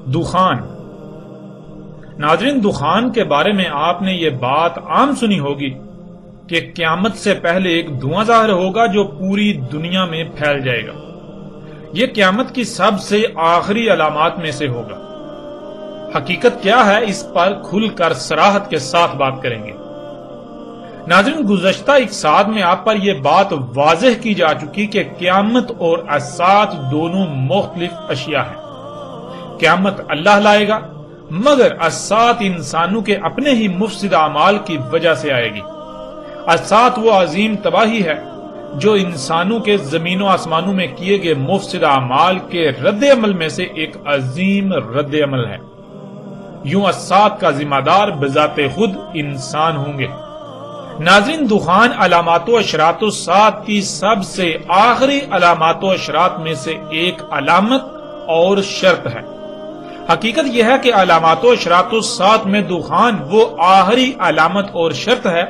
دخان۔ ناظرین، دخان کے بارے میں آپ نے یہ بات عام سنی ہوگی کہ قیامت سے پہلے ایک دھواں ظاہر ہوگا جو پوری دنیا میں پھیل جائے گا۔ یہ قیامت کی سب سے آخری علامات میں سے ہوگا۔ حقیقت کیا ہے، اس پر کھل کر صراحت کے ساتھ بات کریں گے۔ ناظرین، گزشتہ ایک ساتھ میں آپ پر یہ بات واضح کی جا چکی کہ قیامت اور الساعۃ دونوں مختلف اشیاء ہیں۔ قیامت اللہ لائے گا، مگر الساعۃ انسانوں کے اپنے ہی مفسد اعمال کی وجہ سے آئے گی۔ الساعۃ وہ عظیم تباہی ہے جو انسانوں کے زمین و آسمانوں میں کیے گئے مفسد اعمال کے رد عمل میں سے ایک عظیم رد عمل ہے۔ یوں الساعۃ کا ذمہ دار بذات خود انسان ہوں گے۔ ناظرین، دخان علامات و اشراط الساعۃ کی سب سے آخری علامات و اشراط میں سے ایک علامت اور شرط ہے۔ حقیقت یہ ہے کہ علامات و اشراط الساعۃ میں دخان وہ آخری علامت اور شرط ہے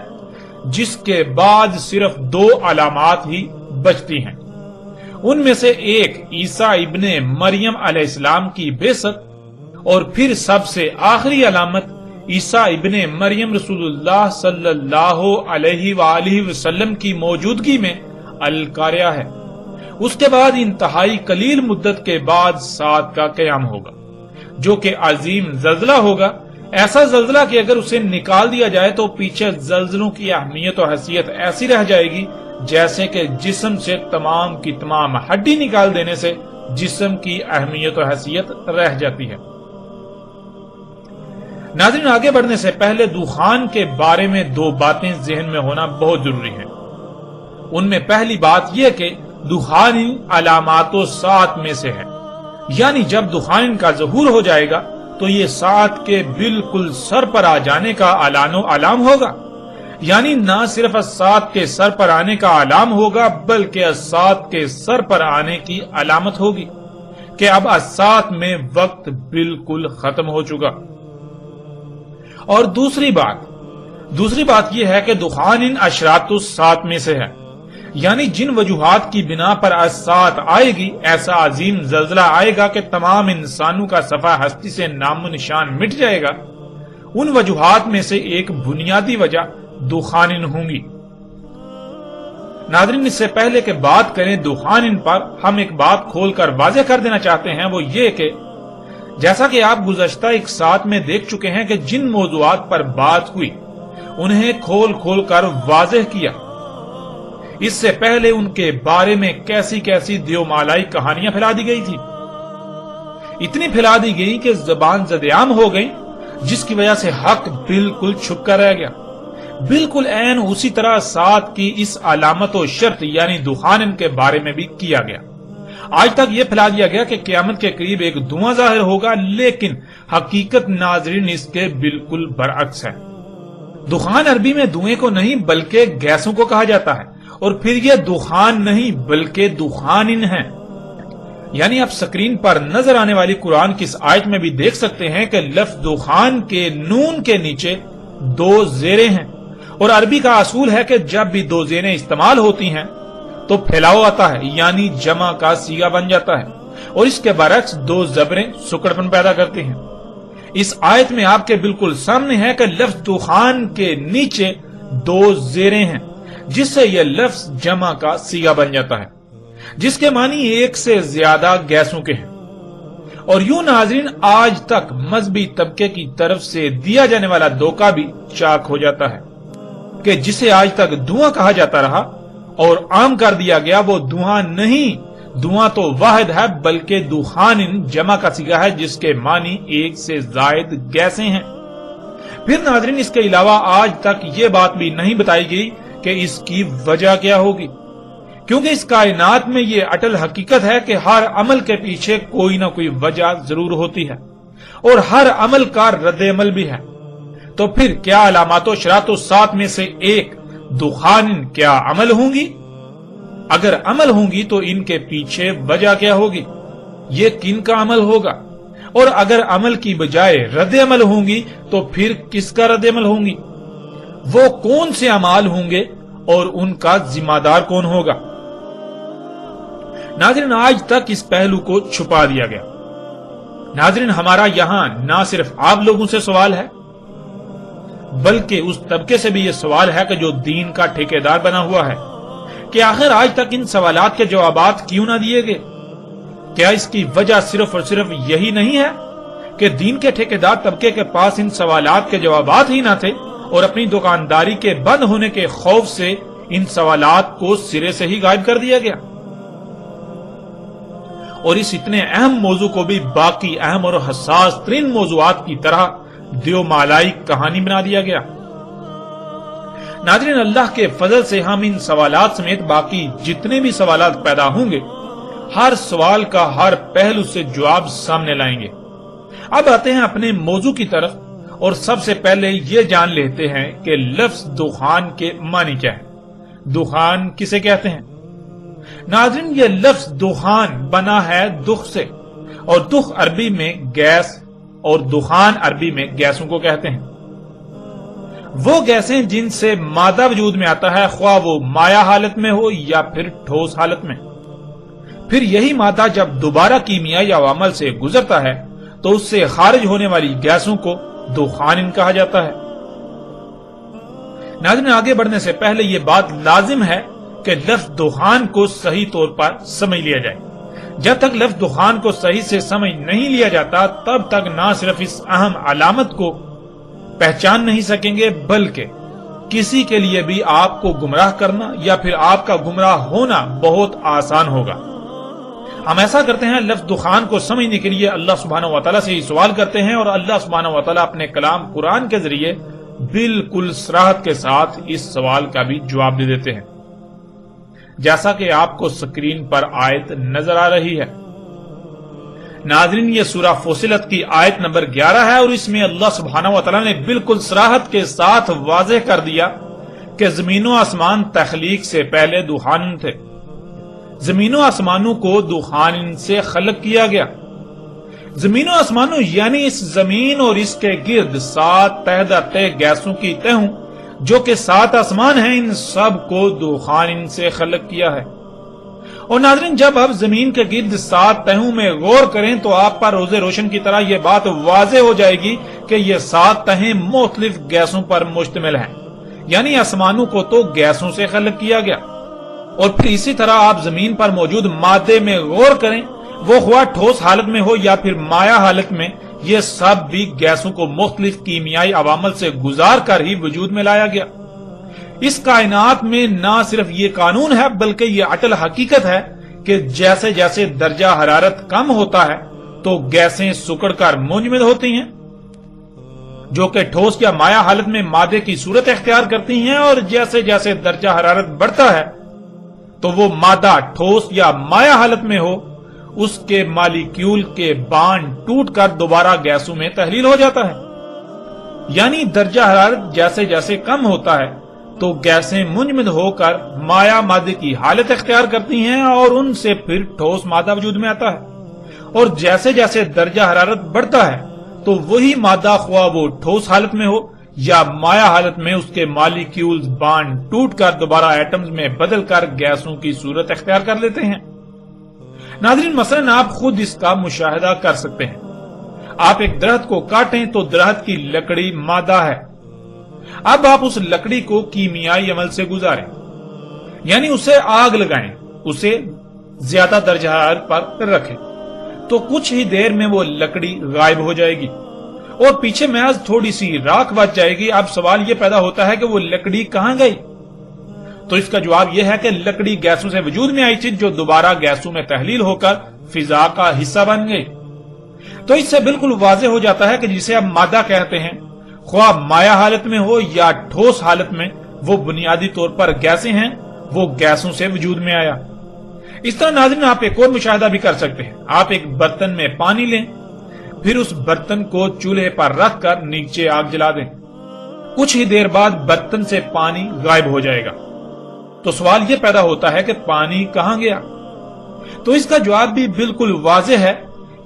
جس کے بعد صرف دو علامات ہی بچتی ہیں۔ ان میں سے ایک عیسیٰ ابن مریم علیہ السلام کی بعثت، اور پھر سب سے آخری علامت عیسیٰ ابن مریم رسول اللہ صلی اللہ علیہ وآلہ وسلم کی موجودگی میں القاریہ ہے۔ اس کے بعد انتہائی قلیل مدت کے بعد ساعت کا قیام ہوگا، جو کہ عظیم زلزلہ ہوگا، ایسا زلزلہ کہ اگر اسے نکال دیا جائے تو پیچھے زلزلوں کی اہمیت و حیثیت ایسی رہ جائے گی جیسے کہ جسم سے تمام کی تمام ہڈی نکال دینے سے جسم کی اہمیت و حیثیت رہ جاتی ہے۔ ناظرین، آگے بڑھنے سے پہلے دخان کے بارے میں دو باتیں ذہن میں ہونا بہت ضروری ہیں۔ ان میں پہلی بات یہ کہ دخان علامات الساعۃ میں سے ہے، یعنی جب دخان کا ظہور ہو جائے گا تو یہ ساعت کے بالکل سر پر آ جانے کا اعلان و علام ہوگا۔ یعنی نہ صرف الساعت کے سر پر آنے کا علام ہوگا بلکہ الساعت کے سر پر آنے کی علامت ہوگی کہ اب الساعت میں وقت بالکل ختم ہو چکا۔ اور دوسری بات یہ ہے کہ دخان ان اشراط الساعت میں سے ہے، یعنی جن وجوہات کی بنا پر الساعت آئے گی، ایسا عظیم زلزلہ آئے گا کہ تمام انسانوں کا صفحہ ہستی سے نام و نشان مٹ جائے گا، ان وجوہات میں سے ایک بنیادی وجہ دخان ہوں گی۔ ناظرین، اس سے پہلے کہ بات کریں دخان پر، ہم ایک بات کھول کر واضح کر دینا چاہتے ہیں، وہ یہ کہ جیسا کہ آپ گزشتہ ایک ساتھ میں دیکھ چکے ہیں کہ جن موضوعات پر بات ہوئی انہیں کھول کر واضح کیا۔ اس سے پہلے ان کے بارے میں کیسی کیسی دیومالائی کہانیاں پھیلا دی گئی تھی، اتنی پھیلا دی گئی کہ زبان زدعام ہو گئی، جس کی وجہ سے حق بالکل چھپ کر رہ گیا۔ بالکل عین اسی طرح ساتھ کی اس علامت و شرط یعنی دخان کے بارے میں بھی کیا گیا۔ آج تک یہ پھیلا دیا گیا کہ قیامت کے قریب ایک دھواں ظاہر ہوگا، لیکن حقیقت ناظرین اس کے بالکل برعکس ہے۔ دخان عربی میں دھوئیں کو نہیں بلکہ گیسوں کو کہا جاتا ہے، اور پھر یہ دخان نہیں بلکہ دخان ہے۔ یعنی آپ سکرین پر نظر آنے والی قرآن کی اس آیت میں بھی دیکھ سکتے ہیں کہ لفظ دخان کے نون کے نیچے دو زیریں ہیں، اور عربی کا اصول ہے کہ جب بھی دو زیریں استعمال ہوتی ہیں تو پھیلاؤ آتا ہے، یعنی جمع کا صیغہ بن جاتا ہے، اور اس کے برعکس دو زبریں سکڑپن پیدا کرتی ہیں۔ اس آیت میں آپ کے بالکل سامنے ہے کہ لفظ دخان کے نیچے دو زیریں ہیں، جس سے یہ لفظ جمع کا صیغہ بن جاتا ہے، جس کے معنی ایک سے زیادہ گیسوں کے ہیں۔ اور یوں ناظرین، آج تک مذہبی طبقے کی طرف سے دیا جانے والا دھوکہ بھی چاک ہو جاتا ہے کہ جسے آج تک دھواں کہا جاتا رہا اور عام کر دیا گیا، وہ دھواں نہیں، دھواں تو واحد ہے بلکہ دخان جمع کا صیغہ ہے، جس کے معنی ایک سے زائد گیسیں ہیں۔ پھر ناظرین، اس کے علاوہ آج تک یہ بات بھی نہیں بتائی گئی کہ اس کی وجہ کیا ہوگی، کیونکہ اس کائنات میں یہ اٹل حقیقت ہے کہ ہر عمل کے پیچھے کوئی نہ کوئی وجہ ضرور ہوتی ہے، اور ہر عمل کا رد عمل بھی ہے۔ تو پھر کیا علامات و شراط الساعت میں سے ایک دخان کیا عمل ہوں گی؟ اگر عمل ہوں گی تو ان کے پیچھے وجہ کیا ہوگی؟ یہ کن کا عمل ہوگا؟ اور اگر عمل کی بجائے رد عمل ہوں گی تو پھر کس کا رد عمل ہوں گی؟ وہ کون سے اعمال ہوں گے اور ان کا ذمہ دار کون ہوگا؟ ناظرین، آج تک اس پہلو کو چھپا دیا گیا، ناظرین، ہمارا یہاں نہ صرف آپ لوگوں سے سوال ہے بلکہ اس طبقے سے بھی یہ سوال ہے کہ جو دین کا ٹھیکیدار بنا ہوا ہے کہ آخر آج تک ان سوالات کے جوابات کیوں نہ دیے گئے؟ کیا اس کی وجہ صرف اور صرف یہی نہیں ہے کہ دین کے ٹھیکیدار طبقے کے پاس ان سوالات کے جوابات ہی نہ تھے اور اپنی دکانداری کے بند ہونے کے خوف سے ان سوالات کو سرے سے ہی غائب کر دیا گیا اور اس اتنے اہم موضوع کو بھی باقی اہم اور حساس ترین موضوعات کی طرح دیو مالائی کہانی بنا دیا گیا؟ ناظرین، اللہ کے فضل سے ہم ان سوالات سمیت باقی جتنے بھی سوالات پیدا ہوں گے ہر سوال کا ہر پہلو سے جواب سامنے لائیں گے۔ اب آتے ہیں اپنے موضوع کی طرف اور سب سے پہلے یہ جان لیتے ہیں کہ لفظ دخان کے معنی کیا ہے۔ دخان کسے کہتے ہیں؟ ناظرین، یہ لفظ دخان بنا ہے دخ سے، اور دخ عربی میں گیس اور دخان عربی میں گیسوں کو کہتے ہیں۔ وہ گیسیں جن سے مادہ وجود میں آتا ہے، خواہ وہ مائع حالت میں ہو یا پھر ٹھوس حالت میں، پھر یہی مادہ جب دوبارہ کیمیائی عوامل سے گزرتا ہے تو اس سے خارج ہونے والی گیسوں کو دخان کہا جاتا ہے۔ ناظرین، آگے بڑھنے سے پہلے یہ بات لازم ہے کہ لفظ دخان کو صحیح طور پر سمجھ لیا جائے۔ جب تک لفظ دخان کو صحیح سے سمجھ نہیں لیا جاتا تب تک نہ صرف اس اہم علامت کو پہچان نہیں سکیں گے بلکہ کسی کے لیے بھی آپ کو گمراہ کرنا یا پھر آپ کا گمراہ ہونا بہت آسان ہوگا۔ ہم ایسا کرتے ہیں، لفظ دخان کو سمجھنے کے لیے اللہ سبحانہ و تعالیٰ سے یہ سوال کرتے ہیں اور اللہ سبحانہ و تعالیٰ اپنے کلام قرآن کے ذریعے بالکل صراحت کے ساتھ اس سوال کا بھی جواب دے دیتے ہیں، جیسا کہ آپ کو سکرین پر آیت نظر آ رہی ہے۔ ناظرین، یہ سورہ فصلت کی آیت نمبر 11 ہے اور اس میں اللہ سبحانہ و تعالیٰ نے بالکل صراحت کے ساتھ واضح کر دیا کہ زمین و آسمان تخلیق سے پہلے دخان تھے۔ زمین و آسمانوں کو دخان سے خلق کیا گیا۔ زمین و آسمانوں یعنی اس زمین اور اس کے گرد 7 تہہ تہ گیسوں کی تہوں جو کہ 7 آسمان ہیں، ان سب کو دخان سے خلق کیا ہے۔ اور ناظرین، جب آپ زمین کے گرد 7 تہوں میں غور کریں تو آپ پر روز روشن کی طرح یہ بات واضح ہو جائے گی کہ یہ 7 تہیں مختلف گیسوں پر مشتمل ہیں، یعنی آسمانوں کو تو گیسوں سے خلق کیا گیا۔ اور پھر اسی طرح آپ زمین پر موجود مادے میں غور کریں، وہ خواہ ٹھوس حالت میں ہو یا پھر مائع حالت میں، یہ سب بھی گیسوں کو مختلف کیمیائی عوامل سے گزار کر ہی وجود میں لایا گیا۔ اس کائنات میں نہ صرف یہ قانون ہے بلکہ یہ اٹل حقیقت ہے کہ جیسے جیسے درجہ حرارت کم ہوتا ہے تو گیسیں سکڑ کر منجمد ہوتی ہیں، جو کہ ٹھوس یا مائع حالت میں مادے کی صورت اختیار کرتی ہیں، اور جیسے جیسے درجہ حرارت بڑھتا ہے تو وہ مادہ ٹھوس یا مائع حالت میں ہو اس کے مالیکیول کے بانڈ ٹوٹ کر دوبارہ گیسوں میں تحلیل ہو جاتا ہے۔ یعنی درجہ حرارت جیسے جیسے کم ہوتا ہے تو گیسیں منجمد ہو کر مائع مادے کی حالت اختیار کرتی ہیں اور ان سے پھر ٹھوس مادہ وجود میں آتا ہے، اور جیسے جیسے درجہ حرارت بڑھتا ہے تو وہی مادہ خواہ وہ ٹھوس حالت میں ہو یا مائع حالت میں اس کے مالیکیولز بانڈ ٹوٹ کر دوبارہ ایٹمز میں بدل کر گیسوں کی صورت اختیار کر لیتے ہیں۔ ناظرین، مثلاً آپ خود اس کا مشاہدہ کر سکتے ہیں۔ آپ ایک درخت کو کاٹیں تو درخت کی لکڑی مادہ ہے۔ اب آپ اس لکڑی کو کیمیائی عمل سے گزاریں، یعنی اسے آگ لگائیں، اسے زیادہ درجہ حرارت پر رکھیں تو کچھ ہی دیر میں وہ لکڑی غائب ہو جائے گی اور پیچھے محض تھوڑی سی راکھ بچ جائے گی۔ اب سوال یہ پیدا ہوتا ہے کہ وہ لکڑی کہاں گئی؟ تو اس کا جواب یہ ہے کہ لکڑی گیسوں سے وجود میں آئی تھی جو دوبارہ گیسوں میں تحلیل ہو کر فضا کا حصہ بن گئی۔ تو اس سے بالکل واضح ہو جاتا ہے کہ جسے اب مادہ کہتے ہیں، خواہ مائع حالت میں ہو یا ٹھوس حالت میں، وہ بنیادی طور پر گیسیں ہیں، وہ گیسوں سے وجود میں آیا۔ اس طرح ناظرین، آپ ایک اور مشاہدہ بھی کر سکتے ہیں۔ آپ ایک برتن میں پانی لیں، پھر اس برتن کو چولہے پر رکھ کر نیچے آگ جلا دیں۔ کچھ ہی دیر بعد برتن سے پانی غائب ہو جائے گا۔ تو سوال یہ پیدا ہوتا ہے کہ پانی کہاں گیا؟ تو اس کا جواب بھی بالکل واضح ہے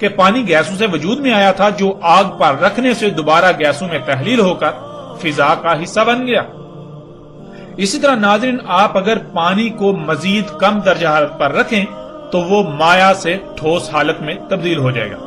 کہ پانی گیسوں سے وجود میں آیا تھا جو آگ پر رکھنے سے دوبارہ گیسوں میں تحلیل ہو کر فضا کا حصہ بن گیا۔ اسی طرح ناظرین، آپ اگر پانی کو مزید کم درجہ حرارت پر رکھیں تو وہ مائع سے ٹھوس حالت میں تبدیل ہو جائے گا۔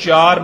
4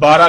12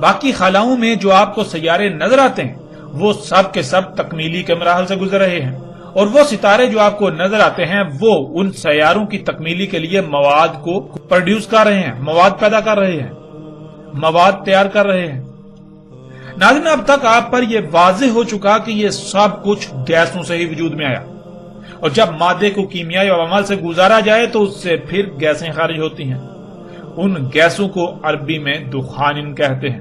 باقی خلاؤں میں جو آپ کو سیارے نظر آتے ہیں وہ سب کے سب تکمیلی کے مراحل سے گزر رہے ہیں، اور وہ ستارے جو آپ کو نظر آتے ہیں وہ ان سیاروں کی تکمیلی کے لیے مواد کو پروڈیوس کر رہے ہیں، مواد پیدا کر رہے ہیں، مواد تیار کر رہے ہیں۔ ناظرین، اب تک آپ پر یہ واضح ہو چکا کہ یہ سب کچھ گیسوں سے ہی وجود میں آیا، اور جب مادے کو کیمیائی عوامل سے گزارا جائے تو اس سے پھر گیسیں خارج ہوتی ہیں۔ ان گیسوں کو عربی میں دخان کہتے ہیں۔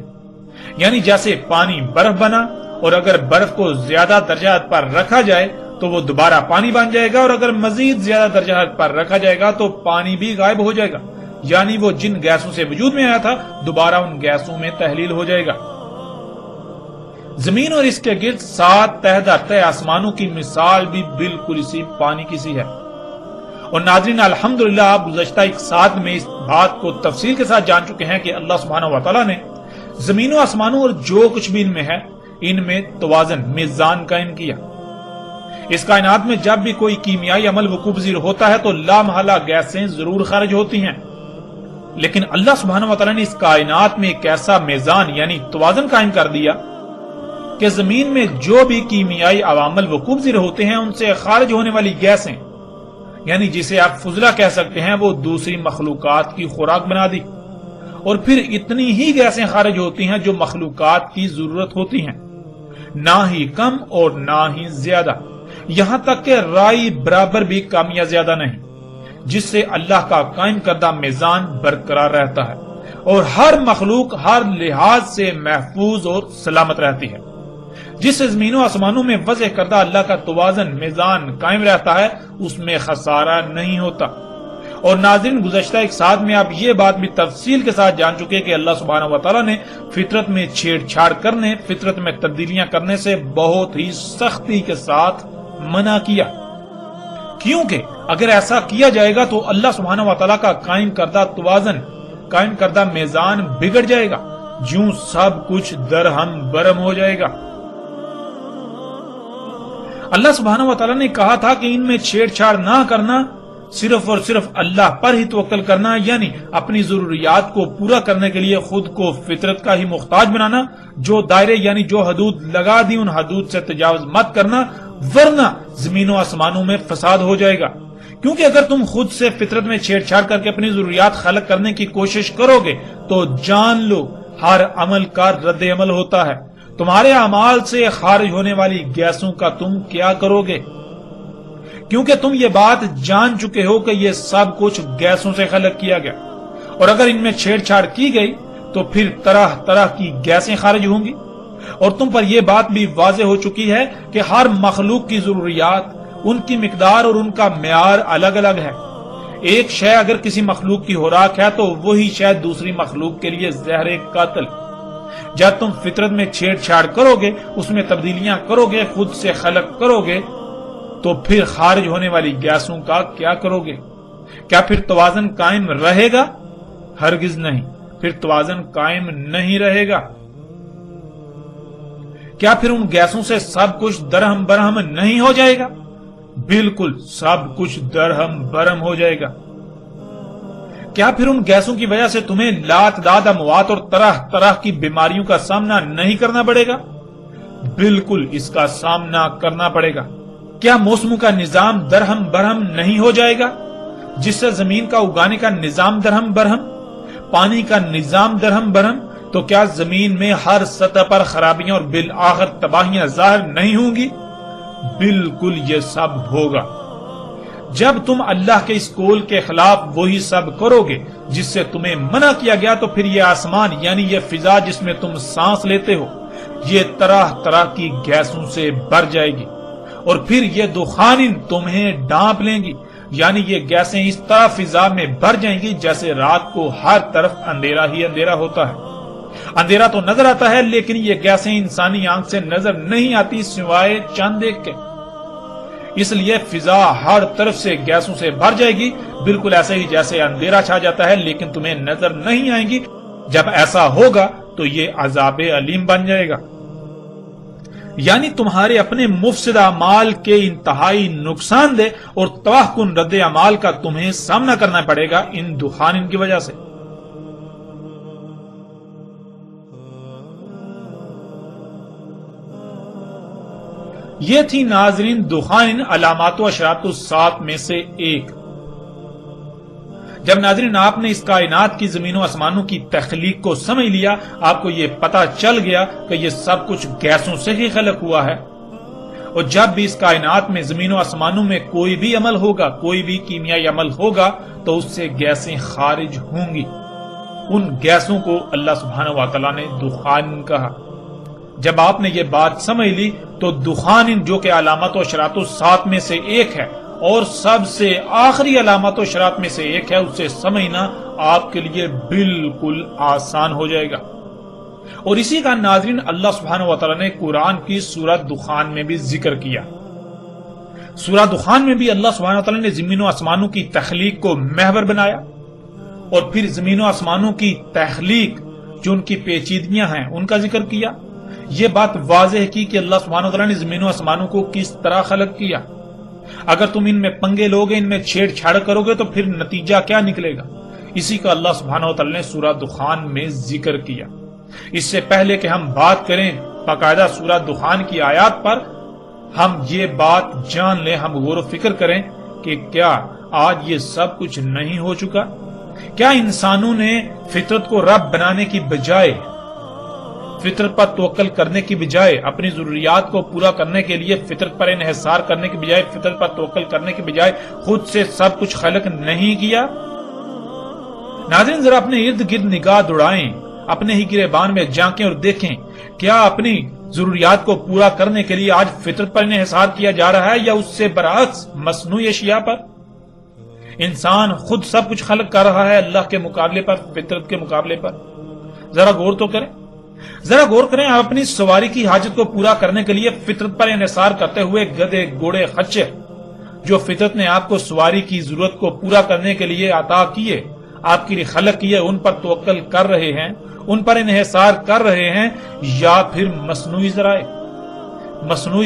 یعنی جیسے پانی برف بنا، اور اگر برف کو زیادہ درجات پر رکھا جائے تو وہ دوبارہ پانی بن جائے گا، اور اگر مزید زیادہ درجات پر رکھا جائے گا تو پانی بھی غائب ہو جائے گا، یعنی وہ جن گیسوں سے وجود میں آیا تھا دوبارہ ان گیسوں میں تحلیل ہو جائے گا۔ زمین اور اس کے گرد 7 تہ در تہ آسمانوں کی مثال بھی بالکل اسی پانی کی سی ہے۔ اور ناظرین، الحمدللہ آپ گزشتہ ایک ساتھ میں اس بات کو تفصیل کے ساتھ جان چکے ہیں کہ اللہ سبحانہ و تعالیٰ نے زمین و آسمانوں اور جو کچھ بھی ان میں ہے، ان میں توازن، میزان قائم کیا۔ اس کائنات میں جب بھی کوئی کیمیائی عمل وقوع پذیر ہوتا ہے تو لامحالہ گیسیں ضرور خارج ہوتی ہیں، لیکن اللہ سبحانہ و تعالیٰ نے اس کائنات میں ایک ایسا میزان یعنی توازن قائم کر دیا کہ زمین میں جو بھی کیمیائی عوامل وقوع پذیر ہوتے ہیں ان سے خارج ہونے والی گیسیں، یعنی جسے آپ فضلہ کہہ سکتے ہیں، وہ دوسری مخلوقات کی خوراک بنا دی، اور پھر اتنی ہی گیسیں خارج ہوتی ہیں جو مخلوقات کی ضرورت ہوتی ہیں، نہ ہی کم اور نہ ہی زیادہ، یہاں تک کہ رائی برابر بھی کم یا زیادہ نہیں، جس سے اللہ کا قائم کردہ میزان برقرار رہتا ہے اور ہر مخلوق ہر لحاظ سے محفوظ اور سلامت رہتی ہے۔ جس سے زمین و آسمانوں میں وضع کردہ اللہ کا توازن، میزان قائم رہتا ہے، اس میں خسارہ نہیں ہوتا۔ اور ناظرین، گزشتہ ایک ساتھ میں آپ یہ بات بھی تفصیل کے ساتھ جان چکے کہ اللہ سبحانہ و تعالیٰ نے فطرت میں چھیڑ چھاڑ کرنے، فطرت میں تبدیلیاں کرنے سے بہت ہی سختی کے ساتھ منع کیا، کیونکہ اگر ایسا کیا جائے گا تو اللہ سبحانہ و تعالیٰ کا قائم کردہ توازن، قائم کردہ میزان بگڑ جائے گا، جوں سب کچھ درہم برہم ہو جائے گا۔ اللہ سبحانہ و تعالیٰ نے کہا تھا کہ ان میں چھیڑ چھاڑ نہ کرنا، صرف اور صرف اللہ پر ہی توکل کرنا، یعنی اپنی ضروریات کو پورا کرنے کے لیے خود کو فطرت کا ہی محتاج بنانا، جو دائرے یعنی جو حدود لگا دی ان حدود سے تجاوز مت کرنا، ورنہ زمین و آسمانوں میں فساد ہو جائے گا۔ کیونکہ اگر تم خود سے فطرت میں چھیڑ چھاڑ کر کے اپنی ضروریات خلق کرنے کی کوشش کرو گے تو جان لو ہر عمل کا رد عمل ہوتا ہے۔ تمہارے اعمال سے خارج ہونے والی گیسوں کا تم کیا کرو گے؟ کیونکہ تم یہ بات جان چکے ہو کہ یہ سب کچھ گیسوں سے خلق کیا گیا، اور اگر ان میں چھیڑ چھاڑ کی گئی تو پھر طرح طرح کی گیسیں خارج ہوں گی۔ اور تم پر یہ بات بھی واضح ہو چکی ہے کہ ہر مخلوق کی ضروریات، ان کی مقدار اور ان کا معیار الگ الگ ہے۔ ایک شے اگر کسی مخلوق کی خوراک ہے تو وہی شے دوسری مخلوق کے لیے زہر قاتل۔ جب تم فطرت میں چھیڑ چھاڑ کرو گے، اس میں تبدیلیاں کرو گے، خود سے خلق کرو گے، تو پھر خارج ہونے والی گیسوں کا کیا کرو گے؟ کیا پھر توازن قائم رہے گا؟ ہرگز نہیں، پھر توازن قائم نہیں رہے گا۔ کیا پھر ان گیسوں سے سب کچھ درہم برہم نہیں ہو جائے گا؟ بالکل سب کچھ درہم برہم ہو جائے گا۔ کیا پھر ان گیسوں کی وجہ سے تمہیں لاتعداد اموات اور طرح طرح کی بیماریوں کا سامنا نہیں کرنا پڑے گا؟ بالکل اس کا سامنا کرنا پڑے گا۔ کیا موسموں کا نظام درہم برہم نہیں ہو جائے گا، جس سے زمین کا اگانے کا نظام درہم برہم، پانی کا نظام درہم برہم؟ تو کیا زمین میں ہر سطح پر خرابیاں اور بالآخر تباہیاں ظاہر نہیں ہوں گی؟ بالکل یہ سب ہوگا۔ جب تم اللہ کے اس قول کے خلاف وہی سب کرو گے جس سے تمہیں منع کیا گیا، تو پھر یہ آسمان یعنی یہ فضا جس میں تم سانس لیتے ہو، یہ طرح طرح کی گیسوں سے بھر جائے گی، اور پھر یہ دخان تمہیں ڈانپ لیں گی، یعنی یہ گیسیں اس طرح فضا میں بھر جائیں گی جیسے رات کو ہر طرف اندھیرا ہی اندھیرا ہوتا ہے۔ اندھیرا تو نظر آتا ہے لیکن یہ گیسیں انسانی آنکھ سے نظر نہیں آتی سوائے چاند دیکھ کے، اس لیے فضا ہر طرف سے گیسوں سے بھر جائے گی، بالکل ایسے ہی جیسے اندھیرا چھا جاتا ہے لیکن تمہیں نظر نہیں آئیں گی۔ جب ایسا ہوگا تو یہ عذاب علیم بن جائے گا، یعنی تمہارے اپنے مفسد اعمال کے انتہائی نقصان دہ اور تباہ کن رد اعمال کا تمہیں سامنا کرنا پڑے گا ان دخان کی وجہ سے۔ یہ تھی ناظرین دخان علامات و اشراط الساعت میں سے ایک۔ جب ناظرین آپ نے اس کائنات کی زمین و آسمانوں کی تخلیق کو سمجھ لیا، آپ کو یہ پتا چل گیا کہ یہ سب کچھ گیسوں سے ہی خلق ہوا ہے، اور جب بھی اس کائنات میں زمین و آسمانوں میں کوئی بھی عمل ہوگا، کوئی بھی کیمیائی عمل ہوگا، تو اس سے گیسیں خارج ہوں گی۔ ان گیسوں کو اللہ سبحانہ و تعالیٰ نے دخان کہا۔ جب آپ نے یہ بات سمجھ لی تو دخان جو کہ علامات و اشراط الساعت میں سے ایک ہے اور سب سے آخری علامات و اشراط میں سے ایک ہے، اسے سمجھنا آپ کے لیے بالکل آسان ہو جائے گا۔ اور اسی کا ناظرین اللہ سبحانہ و تعالیٰ نے قرآن کی سورہ دخان میں بھی ذکر کیا۔ سورہ دخان میں بھی اللہ سبحانہ و تعالیٰ نے زمین و آسمانوں کی تخلیق کو محور بنایا، اور پھر زمین و آسمانوں کی تخلیق جو ان کی پیچیدگیاں ہیں ان کا ذکر کیا۔ یہ بات واضح کی کہ اللہ سبحانہ و تعالیٰ نے زمین و آسمانوں کو کس طرح خلق کیا۔ اگر تم ان میں پنگے لوگے، ان میں چھیڑ چھاڑ کرو گے تو پھر نتیجہ کیا نکلے گا؟ اسی کا اللہ سبحانہ و تعالیٰ نے سورہ دخان میں ذکر کیا۔ اس سے پہلے کہ ہم بات کریں باقاعدہ سورہ دخان کی آیات پر، ہم یہ بات جان لیں، ہم غور و فکر کریں کہ کیا آج یہ سب کچھ نہیں ہو چکا؟ کیا انسانوں نے فطرت کو رب بنانے کی بجائے، فطرت پر توکل کرنے کی بجائے، اپنی ضروریات کو پورا کرنے کے لیے فطرت پر انحصار کرنے کی بجائے، فطرت پر توکل کرنے کی بجائے خود سے سب کچھ خلق نہیں کیا؟ ناظرین ذرا اپنے ارد گرد نگاہ دوڑائیں، اپنے ہی گریبان میں جھانکیں اور دیکھیں، کیا اپنی ضروریات کو پورا کرنے کے لیے آج فطرت پر انحصار کیا جا رہا ہے یا اس سے برعکس مصنوعی اشیاء پر؟ انسان خود سب کچھ خلق کر رہا ہے اللہ کے مقابلے پر، فطرت کے مقابلے پر؟ ذرا غور تو کریں، ذرا غور کریں، آپ اپنی سواری کی حاجت کو پورا کرنے کے لیے فطرت پر انحصار کرتے ہوئے گدھے، گھوڑے، خچر جو فطرت نے آپ کو سواری کی ضرورت کو پورا کرنے کے لیے عطا کیے، آپ کے لیے خلق کیے، ان پر توکل کر رہے ہیں، ان پر انحصار کر رہے ہیں، یا پھر مصنوعی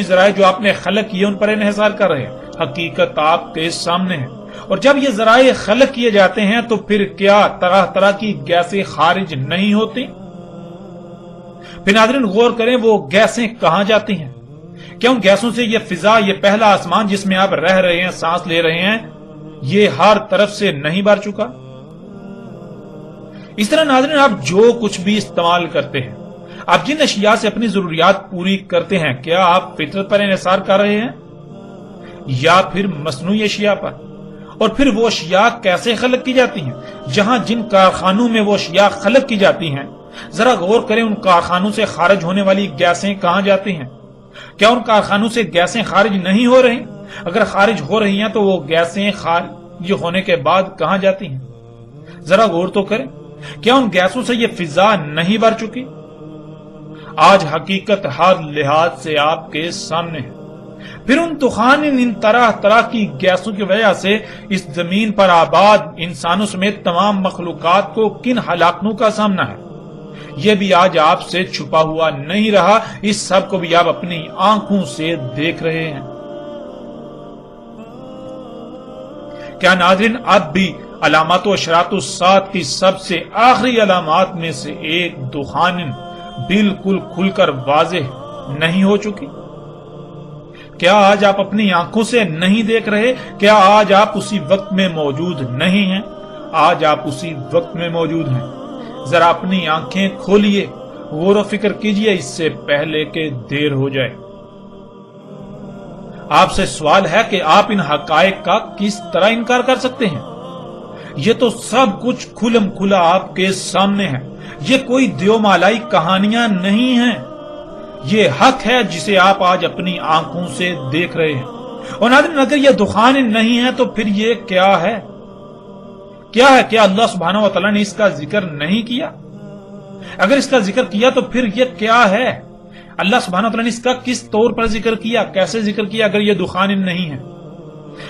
ذرائع جو آپ نے خلق کیے ان پر انحصار کر رہے ہیں؟ حقیقت آپ کے سامنے ہے۔ اور جب یہ ذرائع خلق کیے جاتے ہیں تو پھر کیا طرح طرح کی گیسیں خارج نہیں ہوتی؟ پھر ناظرین غور کریں، وہ گیسیں کہاں جاتی ہیں؟ کیا ان گیسوں سے یہ فضا، یہ پہلا آسمان جس میں آپ رہ رہے ہیں، سانس لے رہے ہیں، یہ ہر طرف سے نہیں بھر چکا؟ اس طرح ناظرین آپ جو کچھ بھی استعمال کرتے ہیں، آپ جن اشیاء سے اپنی ضروریات پوری کرتے ہیں، کیا آپ فطرت پر انحصار کر رہے ہیں یا پھر مصنوعی اشیاء پر؟ اور پھر وہ اشیاء کیسے خلق کی جاتی ہیں؟ جہاں جن کارخانوں میں وہ اشیاء خلق کی جاتی ہیں، ذرا غور کریں، ان کارخانوں سے خارج ہونے والی گیسیں کہاں جاتی ہیں؟ کیا ان کارخانوں سے گیسیں خارج نہیں ہو رہی؟ اگر خارج ہو رہی ہیں تو وہ گیسیں خارج ہونے کے بعد کہاں جاتی ہیں؟ ذرا غور تو کریں، کیا ان گیسوں سے یہ فضا نہیں بھر چکی؟ آج حقیقت ہر لحاظ سے آپ کے سامنے ہے۔ پھر ان طوفان، ان طرح طرح کی گیسوں کی وجہ سے اس زمین پر آباد انسانوں سمیت تمام مخلوقات کو کن ہلاکتوں کا سامنا ہے، یہ بھی آج آپ سے چھپا ہوا نہیں رہا، اس سب کو بھی آپ اپنی آنکھوں سے دیکھ رہے ہیں۔ کیا ناظرین اب بھی علامات و اشراط الساعت کی سب سے آخری علامات میں سے ایک دخان بالکل کھل کر واضح نہیں ہو چکی؟ کیا آج آپ اپنی آنکھوں سے نہیں دیکھ رہے؟ کیا آج آپ اسی وقت میں موجود نہیں ہیں؟ آج آپ اسی وقت میں موجود ہیں۔ ذرا اپنی آنکھیں کھولیے، غور و فکر کیجئے اس سے پہلے کہ دیر ہو جائے۔ آپ سے سوال ہے کہ آپ ان حقائق کا کس طرح انکار کر سکتے ہیں؟ یہ تو سب کچھ کھلم کھلا آپ کے سامنے ہے، یہ کوئی دیو مالائی کہانیاں نہیں ہیں، یہ حق ہے جسے آپ آج اپنی آنکھوں سے دیکھ رہے ہیں۔ اور ناظرین اگر یہ دخان نہیں ہے تو پھر یہ کیا ہے؟ کیا ہے؟ کیا اللہ سبحانہ و تعالیٰ نے اس کا ذکر نہیں کیا؟ اگر اس کا ذکر کیا تو پھر یہ کیا ہے؟ اللہ سبحانہ و تعالیٰ نے اس کا کس طور پر ذکر کیا، کیسے ذکر کیا؟ اگر یہ دخان نہیں ہے،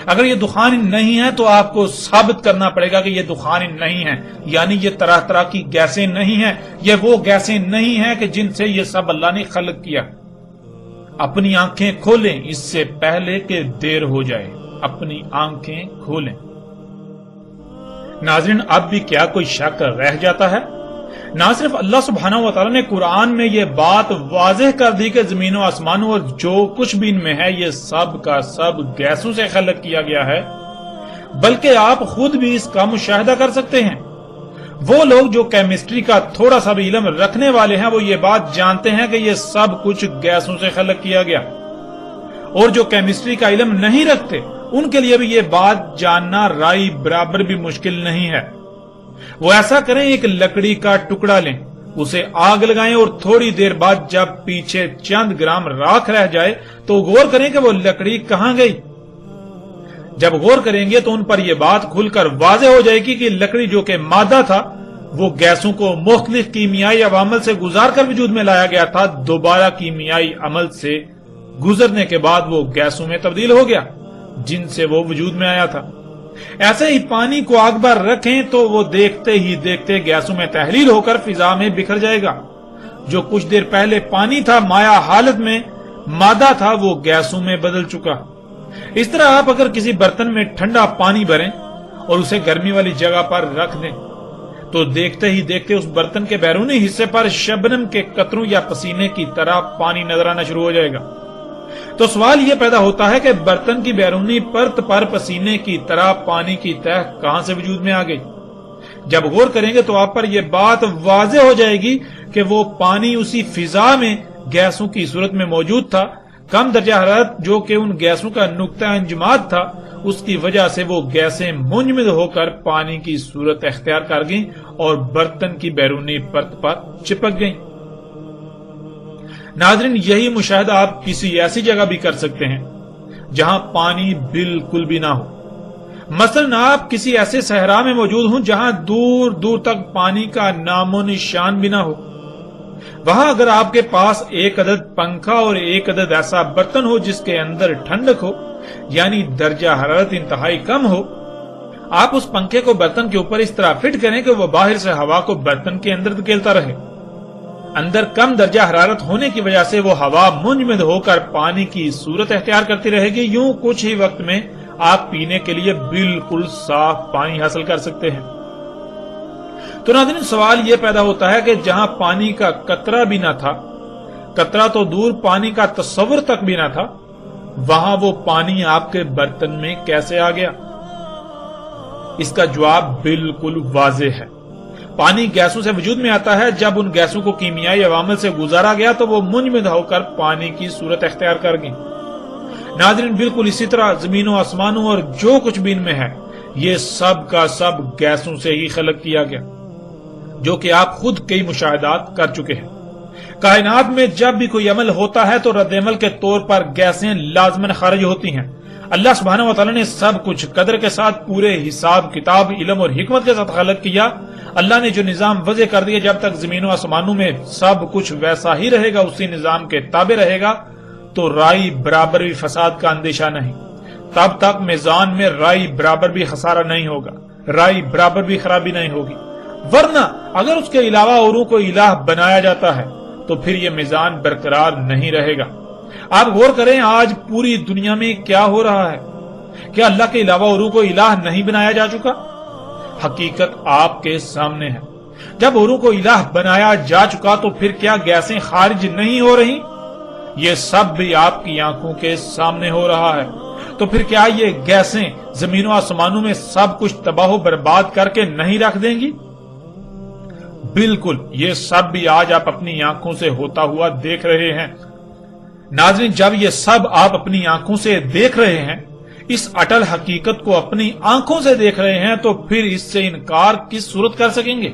اگر یہ دخان نہیں ہے تو آپ کو ثابت کرنا پڑے گا کہ یہ دخان نہیں ہے، یعنی یہ طرح طرح کی گیسیں نہیں ہیں، یہ وہ گیسیں نہیں ہیں کہ جن سے یہ سب اللہ نے خلق کیا۔ اپنی آنکھیں کھولیں اس سے پہلے کہ دیر ہو جائے، اپنی آنکھیں کھولیں۔ ناظرین اب بھی کیا کوئی شک رہ جاتا ہے؟ نہ صرف اللہ سبحانہ و تعالیٰ نے قرآن میں یہ بات واضح کر دی کہ زمین و آسمانوں اور جو کچھ بھی ان میں ہے یہ سب کا سب گیسوں سے خلق کیا گیا ہے، بلکہ آپ خود بھی اس کا مشاہدہ کر سکتے ہیں۔ وہ لوگ جو کیمسٹری کا تھوڑا سا بھی علم رکھنے والے ہیں وہ یہ بات جانتے ہیں کہ یہ سب کچھ گیسوں سے خلق کیا گیا، اور جو کیمسٹری کا علم نہیں رکھتے ان کے لیے بھی یہ بات جاننا رائی برابر بھی مشکل نہیں ہے۔ وہ ایسا کریں، ایک لکڑی کا ٹکڑا لیں، اسے آگ لگائیں اور تھوڑی دیر بعد جب پیچھے چند گرام راکھ رہ جائے تو غور کریں کہ وہ لکڑی کہاں گئی۔ جب غور کریں گے تو ان پر یہ بات کھل کر واضح ہو جائے گی کہ لکڑی جو کہ مادہ تھا وہ گیسوں کو مختلف کیمیائی عوامل سے گزار کر وجود میں لایا گیا تھا، دوبارہ کیمیائی عمل سے گزرنے کے بعد وہ گیسوں میں تبدیل ہو گیا جن سے وہ وجود میں آیا تھا۔ ایسے ہی پانی کو آگ پر رکھیں تو وہ دیکھتے ہی دیکھتے گیسوں میں تحلیل ہو کر فضا میں بکھر جائے گا۔ جو کچھ دیر پہلے پانی تھا، مائع حالت میں مادہ تھا، وہ گیسوں میں بدل چکا۔ اس طرح آپ اگر کسی برتن میں ٹھنڈا پانی بھریں اور اسے گرمی والی جگہ پر رکھ دیں تو دیکھتے ہی دیکھتے اس برتن کے بیرونی حصے پر شبنم کے قطروں یا پسینے کی طرح پانی نظر آنا شروع ہو جائے گا۔ تو سوال یہ پیدا ہوتا ہے کہ برتن کی بیرونی پرت پر پسینے کی طرح پانی کی تہ کہاں سے وجود میں آ گئی؟ جب غور کریں گے تو آپ پر یہ بات واضح ہو جائے گی کہ وہ پانی اسی فضا میں گیسوں کی صورت میں موجود تھا۔ کم درجہ حرارت جو کہ ان گیسوں کا نقطہ انجماد تھا، اس کی وجہ سے وہ گیسیں منجمد ہو کر پانی کی صورت اختیار کر گئیں اور برتن کی بیرونی پرت پر چپک گئیں۔ ناظرین، یہی مشاہدہ آپ کسی ایسی جگہ بھی کر سکتے ہیں جہاں پانی بالکل بھی نہ ہو۔ مثلا آپ کسی ایسے صحرا میں موجود ہوں جہاں دور دور تک پانی کا نام و نشان بھی نہ ہو۔ وہاں اگر آپ کے پاس ایک عدد پنکھا اور ایک عدد ایسا برتن ہو جس کے اندر ٹھنڈک ہو، یعنی درجہ حرارت انتہائی کم ہو، آپ اس پنکھے کو برتن کے اوپر اس طرح فٹ کریں کہ وہ باہر سے ہوا کو برتن کے اندر دھکیلتا رہے۔ اندر کم درجہ حرارت ہونے کی وجہ سے وہ ہوا منجمد ہو کر پانی کی صورت اختیار کرتی رہے گی۔ یوں کچھ ہی وقت میں آپ پینے کے لیے بالکل صاف پانی حاصل کر سکتے ہیں۔ تو ناظرین، سوال یہ پیدا ہوتا ہے کہ جہاں پانی کا قطرہ بھی نہ تھا، قطرہ تو دور پانی کا تصور تک بھی نہ تھا، وہاں وہ پانی آپ کے برتن میں کیسے آ گیا؟ اس کا جواب بالکل واضح ہے۔ پانی گیسوں سے وجود میں آتا ہے، جب ان گیسوں کو کیمیائی عوامل سے گزارا گیا تو وہ منجمد ہو کر پانی کی صورت اختیار کر گئی۔ ناظرین، بالکل اسی طرح زمین و آسمانوں اور جو کچھ بھی ان میں ہے یہ سب کا سب گیسوں سے ہی خلق کیا گیا، جو کہ آپ خود کئی مشاہدات کر چکے ہیں۔ کائنات میں جب بھی کوئی عمل ہوتا ہے تو رد عمل کے طور پر گیسیں لازماً خارج ہوتی ہیں۔ اللہ سبحانہ و تعالیٰ نے سب کچھ قدر کے ساتھ، پورے حساب کتاب، علم اور حکمت کے ساتھ خلق کیا۔ اللہ نے جو نظام وضع کر دیا، جب تک زمین و آسمانوں میں سب کچھ ویسا ہی رہے گا، اسی نظام کے تابع رہے گا، تو رائی برابر بھی فساد کا اندیشہ نہیں۔ تب تک میزان میں رائی برابر بھی خسارہ نہیں ہوگا، رائی برابر بھی خرابی نہیں ہوگی۔ ورنہ اگر اس کے علاوہ اوروں کو الہ بنایا جاتا ہے تو پھر یہ میزان برقرار نہیں رہے گا۔ آپ غور کریں، آج پوری دنیا میں کیا ہو رہا ہے؟ کیا اللہ کے علاوہ اوروں کو الہ نہیں بنایا جا چکا؟ حقیقت آپ کے سامنے ہے۔ جب اوروں کو الہ بنایا جا چکا تو پھر کیا گیسیں خارج نہیں ہو رہی؟ یہ سب بھی آپ کی آنکھوں کے سامنے ہو رہا ہے۔ تو پھر کیا یہ گیسیں زمین و آسمانوں میں سب کچھ تباہ و برباد کر کے نہیں رکھ دیں گی؟ بالکل، یہ سب بھی آج آپ اپنی آنکھوں سے ہوتا ہوا دیکھ رہے ہیں۔ ناظرین، جب یہ سب آپ اپنی آنکھوں سے دیکھ رہے ہیں، اس اٹل حقیقت کو اپنی آنکھوں سے دیکھ رہے ہیں، تو پھر اس سے انکار کس صورت کر سکیں گے؟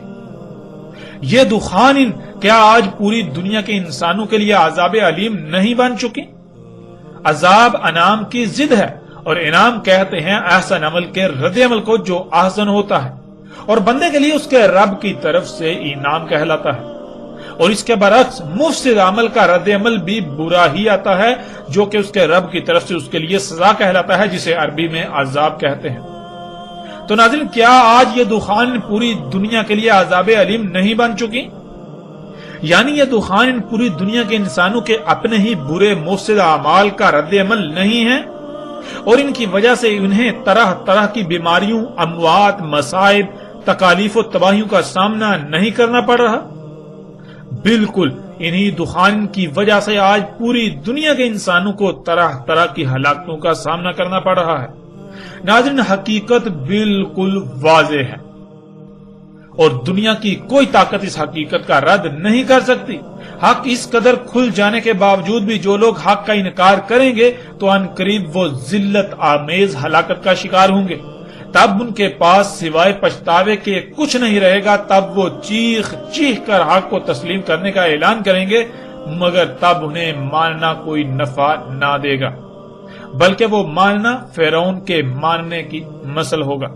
یہ دخان کیا آج پوری دنیا کے انسانوں کے لیے عذاب علیم نہیں بن چکی؟ عذاب انعام کی ضد ہے، اور انعام کہتے ہیں احسن عمل کے رد عمل کو جو احسن ہوتا ہے، اور بندے کے لیے اس کے رب کی طرف سے انعام کہلاتا ہے۔ اور اس کے برعکس مفسد عمل کا رد عمل بھی برا ہی آتا ہے، جو کہ اس کے رب کی طرف سے اس کے لیے سزا کہلاتا ہے، جسے عربی میں عذاب کہتے ہیں۔ تو ناظرین، کیا آج یہ دخان پوری دنیا کے لیے عذاب علیم نہیں بن چکی؟ یعنی یہ دخان پوری دنیا کے انسانوں کے اپنے ہی برے مفسد اعمال کا رد عمل نہیں ہے، اور ان کی وجہ سے انہیں طرح طرح کی بیماریوں، اموات، مصائب، تکالیف و تباہیوں کا سامنا نہیں کرنا پڑ رہا؟ بالکل انہی دخان کی وجہ سے آج پوری دنیا کے انسانوں کو طرح طرح کی ہلاکتوں کا سامنا کرنا پڑ رہا ہے۔ ناظرین، حقیقت بالکل واضح ہے اور دنیا کی کوئی طاقت اس حقیقت کا رد نہیں کر سکتی۔ حق اس قدر کھل جانے کے باوجود بھی جو لوگ حق کا انکار کریں گے تو ان قریب وہ ذلت آمیز ہلاکت کا شکار ہوں گے۔ تب ان کے پاس سوائے پچھتاوے کے کچھ نہیں رہے گا۔ تب وہ چیخ چیخ کر حق کو تسلیم کرنے کا اعلان کریں گے، مگر تب انہیں ماننا کوئی نفع نہ دے گا، بلکہ وہ ماننا فرعون کے ماننے کی مثل ہوگا۔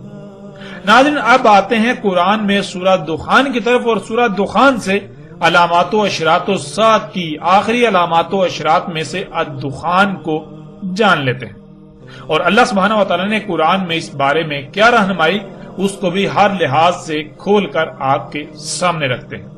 ناظرین، اب آتے ہیں قرآن میں سورہ دخان کی طرف، اور سورہ دخان سے علامات و اشراط الساعۃ کی آخری علامات و اشراط میں سے الدخان کو جان لیتے ہیں، اور اللہ سبحانہ و تعالی نے قرآن میں اس بارے میں کیا رہنمائی اس کو بھی ہر لحاظ سے کھول کر آپ کے سامنے رکھتے ہیں۔